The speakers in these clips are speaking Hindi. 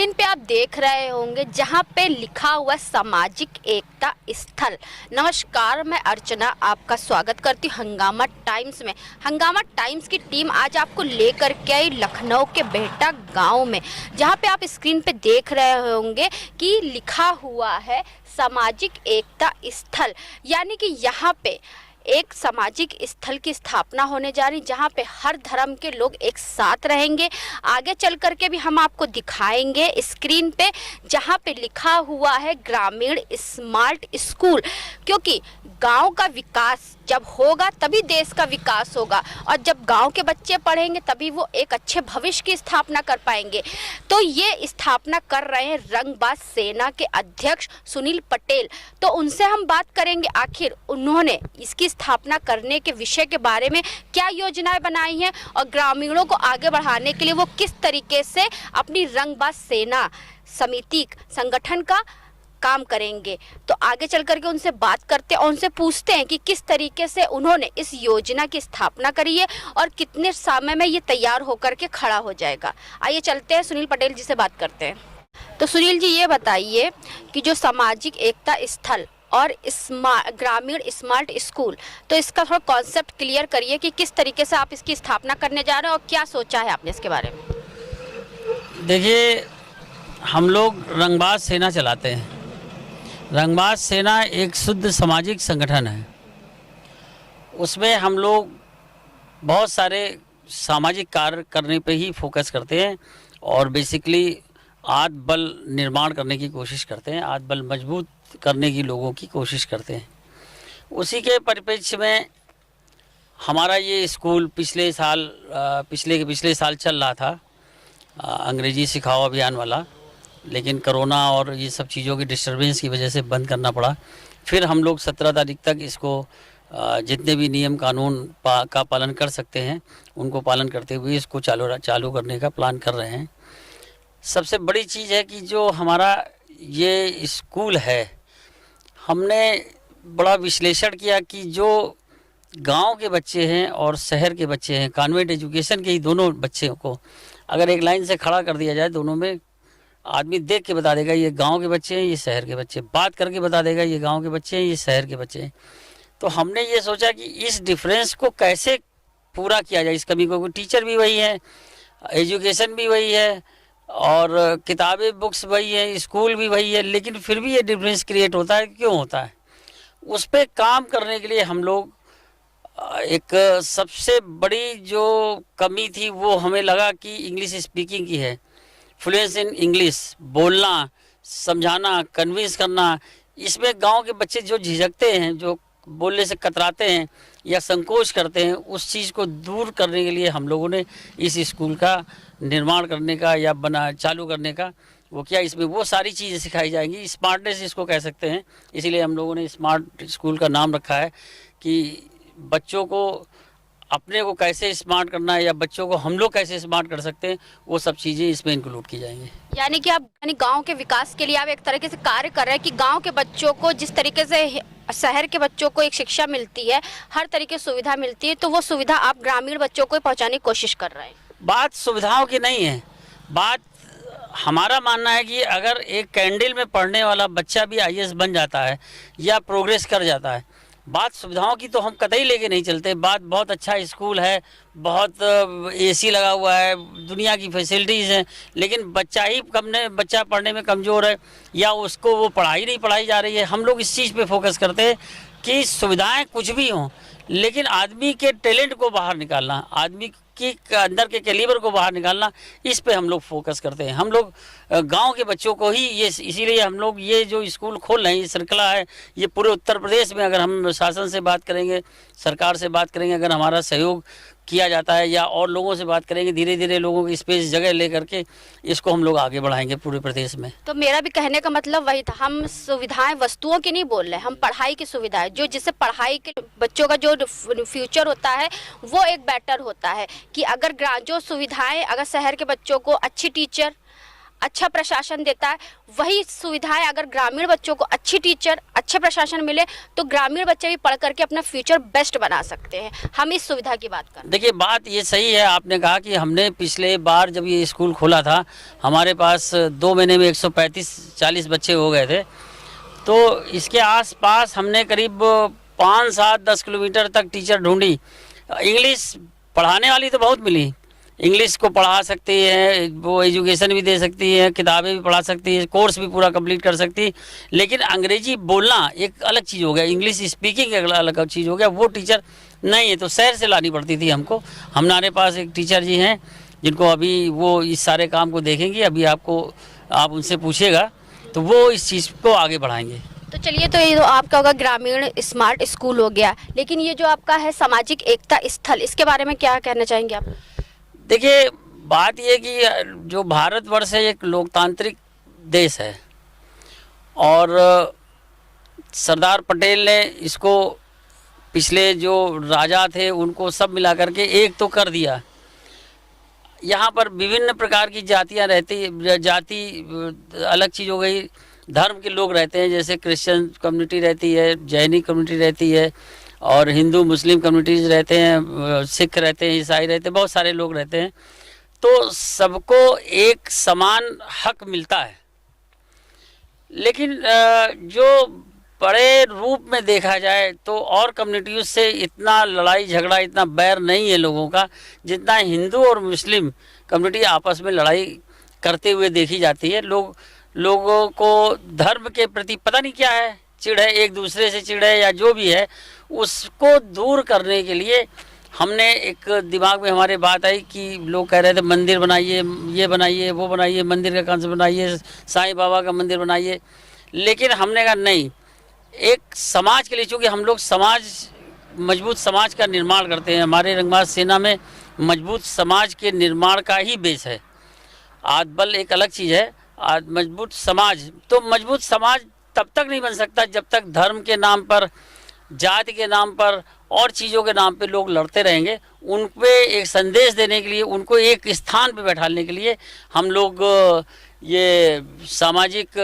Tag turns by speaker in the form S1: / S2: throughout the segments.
S1: स्क्रीन पे आप देख रहे होंगे जहां पे लिखा हुआ है सामाजिक एकता स्थल। नमस्कार, मैं अर्चना आपका स्वागत करती हूँ हंगामा टाइम्स में। हंगामा टाइम्स की टीम आज आपको लेकर के आई लखनऊ के बेहटा गांव में, जहां पे आप स्क्रीन पे देख रहे होंगे कि लिखा हुआ है सामाजिक एकता स्थल, यानी कि यहाँ पे एक सामाजिक स्थल की स्थापना होने जा रही, जहां पे हर धर्म के लोग एक साथ रहेंगे। आगे चल करके भी हम आपको दिखाएंगे स्क्रीन पे, जहां पे लिखा हुआ है ग्रामीण स्मार्ट स्कूल, क्योंकि गांव का विकास जब होगा तभी देश का विकास होगा, और जब गांव के बच्चे पढ़ेंगे तभी वो एक अच्छे भविष्य की स्थापना कर पाएंगे। तो ये स्थापना कर रहे हैं रंगबाज सेना के अध्यक्ष सुनील पटेल। तो उनसे हम बात करेंगे आखिर उन्होंने इसकी स्थापना करने के विषय के बारे में क्या योजनाएं बनाई हैं, और ग्रामीणों को आगे बढ़ाने के लिए वो किस तरीके से अपनी रंगबाज सेना समिति संगठन का काम करेंगे। तो आगे चल करके उनसे बात करते हैं और उनसे पूछते हैं कि किस तरीके से उन्होंने इस योजना की स्थापना करी है और कितने समय में ये तैयार होकर के खड़ा हो जाएगा। आइए चलते हैं सुनील पटेल जी से बात करते हैं। तो सुनील जी, ये बताइए कि जो सामाजिक एकता स्थल और ग्रामीण स्मार्ट स्कूल, तो इसका थोड़ा कॉन्सेप्ट क्लियर करिए कि किस तरीके से आप इसकी स्थापना करने जा रहे हैं और क्या सोचा है आपने इसके बारे में।
S2: देखिए, हम लोग रंगबाज सेना चलाते हैं। रंगबाज सेना एक शुद्ध सामाजिक संगठन है। उसमें हम लोग बहुत सारे सामाजिक कार्य करने पे ही फोकस करते हैं और बेसिकली आत्मबल निर्माण करने की कोशिश करते हैं, आत्मबल मजबूत करने की लोगों की कोशिश करते हैं। उसी के परिप्रेक्ष्य में हमारा ये स्कूल पिछले साल चल रहा था, अंग्रेजी सिखाओ अभियान वाला, लेकिन कोरोना और ये सब चीज़ों की डिस्टर्बेंस की वजह से बंद करना पड़ा। फिर हम लोग 17 तारीख तक इसको जितने भी नियम कानून का पालन कर सकते हैं उनको पालन करते हुए इसको चालू करने का प्लान कर रहे हैं। सबसे बड़ी चीज़ है कि जो हमारा ये स्कूल है, हमने बड़ा विश्लेषण किया कि जो गांव के बच्चे हैं और शहर के बच्चे हैं, कॉन्वेंट एजुकेशन के ही दोनों बच्चों को अगर एक लाइन से खड़ा कर दिया जाए, दोनों में आदमी देख के बता देगा ये गांव के बच्चे हैं, ये शहर के बच्चे, बात करके बता देगा ये गांव के बच्चे हैं, ये शहर के बच्चे हैं। तो हमने ये सोचा कि इस डिफरेंस को कैसे पूरा किया जाए, इस कमी को। टीचर भी वही है, एजुकेशन भी वही है और किताबें बुक्स वही है, स्कूल भी वही है, लेकिन फिर भी ये डिफरेंस क्रिएट होता है। क्यों होता है? उस पर काम करने के लिए हम लोग एक सबसे बड़ी जो कमी थी वो हमें लगा कि इंग्लिश स्पीकिंग की है। फ्लुएंस इन इंग्लिश, बोलना, समझाना, कन्विंस करना। इसमें गांव के बच्चे जो झिझकते हैं, जो बोलने से कतराते हैं या संकोच करते हैं, उस चीज़ को दूर करने के लिए हम लोगों ने इस स्कूल का निर्माण करने का या चालू करने का वो किया। इसमें वो सारी चीज़ें सिखाई जाएंगी, स्मार्टनेस इसको कह सकते हैं। इसीलिए हम लोगों ने स्मार्ट स्कूल का नाम रखा है कि बच्चों को अपने को कैसे स्मार्ट करना है या बच्चों को हम लोग कैसे स्मार्ट कर सकते हैं, वो सब चीज़ें इसमें इंक्लूड की जाएंगी।
S1: यानी कि आप गांव के विकास के लिए आप एक तरीके से कार्य कर रहे हैं कि गांव के बच्चों को जिस तरीके से शहर के बच्चों को एक शिक्षा मिलती है, हर तरीके की सुविधा मिलती है, तो वो सुविधा आप ग्रामीण बच्चों को पहुंचाने की कोशिश कर रहे हैं।
S2: बात सुविधाओं की नहीं है, बात हमारा मानना है कि अगर एक कैंडिल में पढ़ने वाला बच्चा भी IAS बन जाता है या प्रोग्रेस कर जाता है, बात सुविधाओं की तो हम कतई लेके नहीं चलते। बात बहुत अच्छा स्कूल है, बहुत AC लगा हुआ है, दुनिया की फैसिलिटीज़ हैं, लेकिन बच्चा पढ़ने में कमज़ोर है या उसको वो पढ़ाई नहीं पढ़ाई जा रही है। हम लोग इस चीज़ पे फोकस करते हैं कि सुविधाएं कुछ भी हों, लेकिन आदमी के टैलेंट को बाहर निकालना, आदमी की अंदर के कैलिबर को बाहर निकालना, इस पे हम लोग फोकस करते हैं। हम लोग गांव के बच्चों को ही इसीलिए हम लोग ये जो स्कूल खोल रहे हैं, ये श्रृंखला है, ये पूरे उत्तर प्रदेश में अगर हम शासन से बात करेंगे, सरकार से बात करेंगे, अगर हमारा सहयोग किया जाता है या और लोगों से बात करेंगे, धीरे धीरे लोगों की स्पेस जगह लेकर के इसको हम लोग आगे बढ़ाएंगे पूरे प्रदेश में।
S1: तो मेरा भी कहने का मतलब वही था, हम सुविधाएं वस्तुओं की नहीं बोल रहे, हम पढ़ाई की सुविधाएं, जो जिससे पढ़ाई के बच्चों का जो फ्यूचर होता है वो एक बेटर होता है। कि अगर जो सुविधाएं, अगर शहर के बच्चों को अच्छी टीचर, अच्छा प्रशासन देता है, वही सुविधाएं अगर ग्रामीण बच्चों को अच्छी टीचर, अच्छे प्रशासन मिले तो ग्रामीण बच्चे भी पढ़ करके अपना फ्यूचर बेस्ट बना सकते हैं। हम इस सुविधा की बात करें।
S2: देखिए, बात ये सही है, आपने कहा कि हमने पिछले बार जब ये स्कूल खोला था, हमारे पास 2 महीने में 135-40 बच्चे हो गए थे। तो इसके आसपास हमने करीब 5-7-10 किलोमीटर तक टीचर ढूंढी। इंग्लिश पढ़ाने वाली तो बहुत मिली, इंग्लिश को पढ़ा सकती है, वो एजुकेशन भी दे सकती है, किताबें भी पढ़ा सकती है, कोर्स भी पूरा कंप्लीट कर सकती है। लेकिन अंग्रेजी बोलना एक अलग चीज़ हो गया, इंग्लिश स्पीकिंग एक अलग चीज़ हो गया, वो टीचर नहीं है, तो शहर से लानी पड़ती थी हमको। हमारे पास एक टीचर जी हैं जिनको अभी वो इस सारे काम को देखेंगे, अभी आप उनसे पूछिएगा तो वो इस चीज़ को आगे बढ़ाएंगे।
S1: तो चलिए, तो ये तो आपका होगा ग्रामीण स्मार्ट स्कूल हो गया, लेकिन ये जो आपका है सामाजिक एकता स्थल, इसके बारे में क्या कहना चाहेंगे आप?
S2: देखिए, बात ये कि जो भारतवर्ष है एक लोकतांत्रिक देश है और सरदार पटेल ने इसको पिछले जो राजा थे उनको सब मिला करके एक तो कर दिया। यहाँ पर विभिन्न प्रकार की जातियाँ रहती, जाति अलग चीज़ हो गई, धर्म के लोग रहते हैं, जैसे क्रिश्चियन कम्युनिटी रहती है, जैनी कम्युनिटी रहती है और हिंदू मुस्लिम कम्युनिटीज रहते हैं, सिख रहते हैं, ईसाई रहते हैं, बहुत सारे लोग रहते हैं। तो सबको एक समान हक मिलता है। लेकिन जो बड़े रूप में देखा जाए तो और कम्युनिटीज से इतना लड़ाई झगड़ा, इतना बैर नहीं है लोगों का, जितना हिंदू और मुस्लिम कम्युनिटी आपस में लड़ाई करते हुए देखी जाती है। लोगों को धर्म के प्रति पता नहीं क्या है, चिढ़ है, एक दूसरे से चिढ़ है या जो भी है, उसको दूर करने के लिए हमने एक दिमाग में हमारे बात आई कि लोग कह रहे थे मंदिर बनाइए, ये बनाइए, वो बनाइए, मंदिर का कंस बनाइए, साईं बाबा का मंदिर बनाइए। लेकिन हमने कहा नहीं, एक समाज के लिए, चूँकि हम लोग मजबूत समाज का निर्माण करते हैं, हमारे रंगबाज सेना में मजबूत समाज के निर्माण का ही बेस है। आत्मबल एक अलग चीज़ है, मजबूत समाज, तो मजबूत समाज तब तक नहीं बन सकता जब तक धर्म के नाम पर, जाति के नाम पर और चीज़ों के नाम पे लोग लड़ते रहेंगे। उन पे एक संदेश देने के लिए, उनको एक स्थान पे बैठाने के लिए हम लोग ये सामाजिक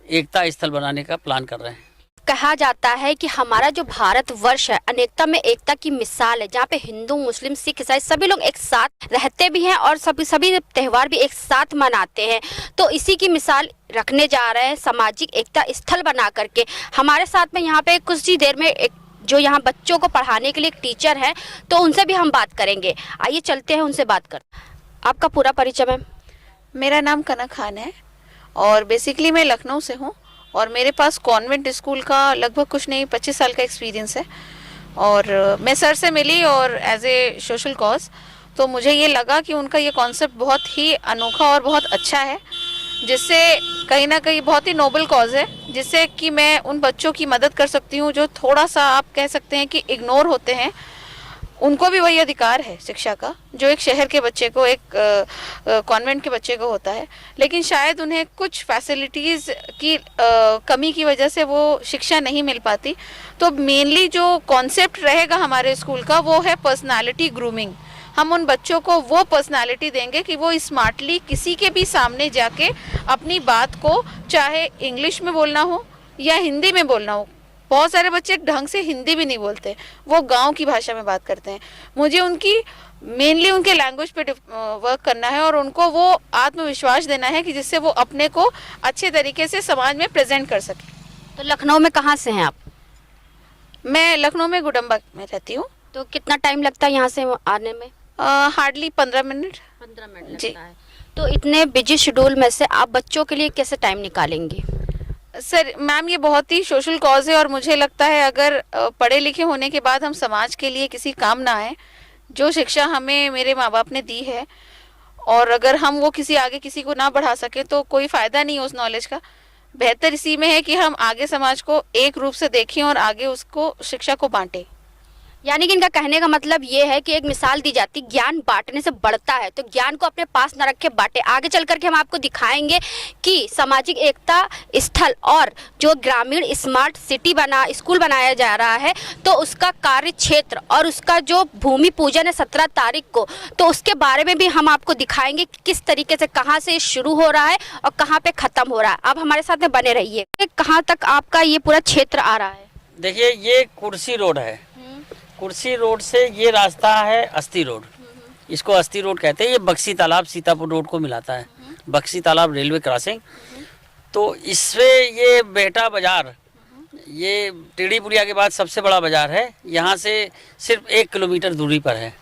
S2: एकता स्थल बनाने का प्लान कर रहे हैं।
S1: कहा जाता है कि हमारा जो भारत वर्ष है अनेकता में एकता की मिसाल है, जहाँ पे हिंदू, मुस्लिम, सिख, ईसाई सभी लोग एक साथ रहते भी हैं और सभी त्यौहार भी एक साथ मनाते हैं। तो इसी की मिसाल रखने जा रहे हैं सामाजिक एकता स्थल बना करके। हमारे साथ में यहाँ पे कुछ ही देर में एक जो यहाँ बच्चों को पढ़ाने के लिए एक टीचर है, तो उनसे भी हम बात करेंगे। आइए चलते हैं, उनसे बात करते हैं। आपका पूरा परिचय मैम?
S3: मेरा नाम कनक खान है और बेसिकली मैं लखनऊ से हूँ और मेरे पास कॉन्वेंट स्कूल का लगभग कुछ नहीं 25 साल का एक्सपीरियंस है। और मैं सर से मिली और एज ए सोशल कॉज, तो मुझे ये लगा कि उनका ये कॉन्सेप्ट बहुत ही अनोखा और बहुत अच्छा है, जिससे कहीं ना कहीं बहुत ही नोबल कॉज है, जिससे कि मैं उन बच्चों की मदद कर सकती हूँ जो थोड़ा सा आप कह सकते हैं कि इग्नोर होते हैं। उनको भी वही अधिकार है शिक्षा का जो एक शहर के बच्चे को, एक कॉन्वेंट के बच्चे को होता है, लेकिन शायद उन्हें कुछ फैसिलिटीज़ की कमी की वजह से वो शिक्षा नहीं मिल पाती। तो मेनली जो कॉन्सेप्ट रहेगा हमारे स्कूल का वो है पर्सनालिटी ग्रूमिंग। हम उन बच्चों को वो पर्सनालिटी देंगे कि वो स्मार्टली किसी के भी सामने जाके अपनी बात को, चाहे इंग्लिश में बोलना हो या हिंदी में बोलना हो। बहुत सारे बच्चे ढंग से हिंदी भी नहीं बोलते, वो गांव की भाषा में बात करते हैं। मुझे उनकी मेनली उनके लैंग्वेज पे वर्क करना है और उनको वो आत्मविश्वास देना है कि जिससे वो अपने को अच्छे तरीके से समाज में प्रेजेंट कर सके।
S1: तो लखनऊ में कहाँ से हैं आप?
S3: मैं लखनऊ में गुडम्बा में रहती हूँ।
S1: तो कितना टाइम लगता है यहाँ से आने में?
S3: Hardly 15 minute.
S1: 15 मिनट
S3: जी।
S1: लगता है। तो इतने बिजी शेड्यूल में से आप बच्चों के लिए कैसे टाइम निकालेंगी?
S3: सर मैम, ये बहुत ही सोशल कॉज है और मुझे लगता है अगर पढ़े लिखे होने के बाद हम समाज के लिए किसी काम ना आए, जो शिक्षा हमें मेरे माँ बाप ने दी है, और अगर हम वो किसी को ना बढ़ा सके तो कोई फ़ायदा नहीं उस नॉलेज का। बेहतर इसी में है कि हम आगे समाज को एक रूप से देखें और आगे उसको शिक्षा को बांटें।
S1: यानी कि इनका कहने का मतलब ये है कि एक मिसाल दी जाती, ज्ञान बांटने से बढ़ता है, तो ज्ञान को अपने पास न रखे, बांटे। आगे चल करके हम आपको दिखाएंगे कि सामाजिक एकता स्थल और जो ग्रामीण स्मार्ट सिटी स्कूल बनाया जा रहा है, तो उसका कार्य क्षेत्र और उसका जो भूमि पूजन है 17 तारीख को, तो उसके बारे में भी हम आपको दिखाएंगे कि किस तरीके से, कहाँ से शुरू हो रहा है और कहाँ पे खत्म हो रहा है। आप हमारे साथ में बने रहिए। कहाँ तक आपका ये पूरा क्षेत्र आ रहा है?
S2: देखिए, ये कुर्सी रोड है। कुर्सी रोड से ये रास्ता है अस्थि रोड, इसको अस्थि रोड कहते हैं। ये बक्सी तालाब सीतापुर रोड को मिलाता है, बक्सी तालाब रेलवे क्रॉसिंग। तो इससे ये बेहटा बाजार, ये टेढ़ीपुरिया के बाद सबसे बड़ा बाजार है। यहाँ से सिर्फ 1 किलोमीटर दूरी पर है।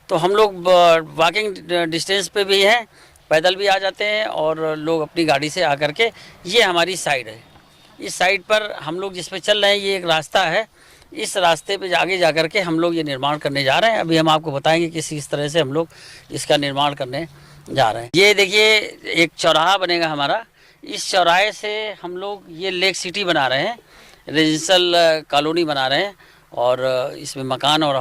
S2: तो हम लोग वॉकिंग डिस्टेंस पे भी हैं, पैदल भी आ जाते हैं और लोग अपनी गाड़ी से आकर के, ये हमारी साइड है। इस साइड पर हम लोग जिस पे चल रहे हैं, ये एक रास्ता है। इस रास्ते पे आगे जा कर के हम लोग ये निर्माण करने जा रहे हैं। अभी हम आपको बताएंगे कि किस तरह से हम लोग इसका निर्माण करने जा रहे हैं। ये देखिए, एक चौराहा बनेगा हमारा। इस चौराहे से हम लोग ये लेक सिटी बना रहे हैं, रेजिडेंशियल कॉलोनी बना रहे हैं। और इसमें मकान और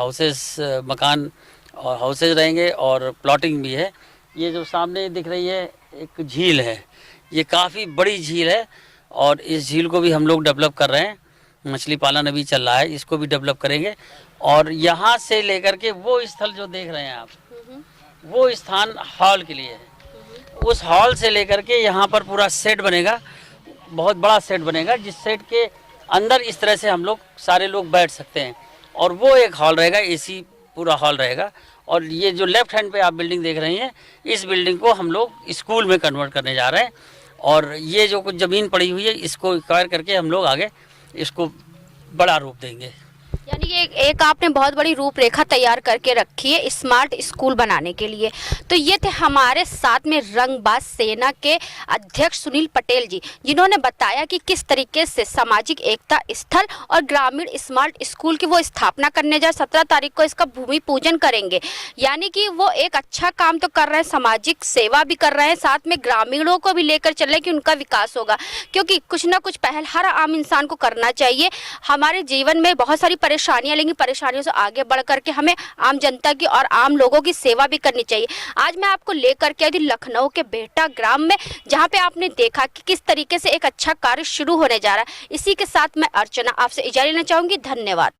S2: हाउसेज रहेंगे और प्लॉटिंग भी है। ये जो सामने दिख रही है एक झील है, ये काफ़ी बड़ी झील है और इस झील को भी हम लोग डेवलप कर रहे हैं। मछली पालन अभी चल रहा है, इसको भी डेवलप करेंगे। और यहाँ से लेकर के वो स्थल जो देख रहे हैं आप, वो स्थान हॉल के लिए है। उस हॉल से लेकर के यहाँ पर पूरा सेट बनेगा, बहुत बड़ा सेट बनेगा, जिस सेट के अंदर इस तरह से हम लोग सारे लोग बैठ सकते हैं। और वो एक हॉल रहेगा, एसी पूरा हॉल रहेगा। और ये जो लेफ्ट हैंड पे आप बिल्डिंग देख रही हैं, इस बिल्डिंग को हम लोग स्कूल में कन्वर्ट करने जा रहे हैं। और ये जो कुछ ज़मीन पड़ी हुई है, इसको एक्वायर करके हम लोग आगे इसको बड़ा रूप देंगे।
S1: यानी कि एक आपने बहुत बड़ी रूपरेखा तैयार करके रखी है स्मार्ट स्कूल बनाने के लिए। तो ये थे हमारे साथ में रंगबाज सेना के अध्यक्ष सुनील पटेल जी, जिन्होंने बताया कि किस तरीके से सामाजिक एकता स्थल और ग्रामीण स्मार्ट स्कूल की वो स्थापना करने जा 17 तारीख को इसका भूमि पूजन करेंगे। यानी कि वो एक अच्छा काम तो कर रहे हैं, सामाजिक सेवा भी कर रहे हैं, साथ में ग्रामीणों को भी लेकर चल रहे हैं कि उनका विकास होगा। क्योंकि कुछ ना कुछ पहल हर आम इंसान को करना चाहिए। हमारे जीवन में बहुत सारी परेशानियां, लेकिन परेशानियों से आगे बढ़ करके हमें आम जनता की और आम लोगों की सेवा भी करनी चाहिए। आज मैं आपको लेकर के आई थी लखनऊ के बेहटा ग्राम में, जहां पे आपने देखा कि किस तरीके से एक अच्छा कार्य शुरू होने जा रहा है। इसी के साथ मैं अर्चना आपसे इजाजत लेना चाहूंगी। धन्यवाद।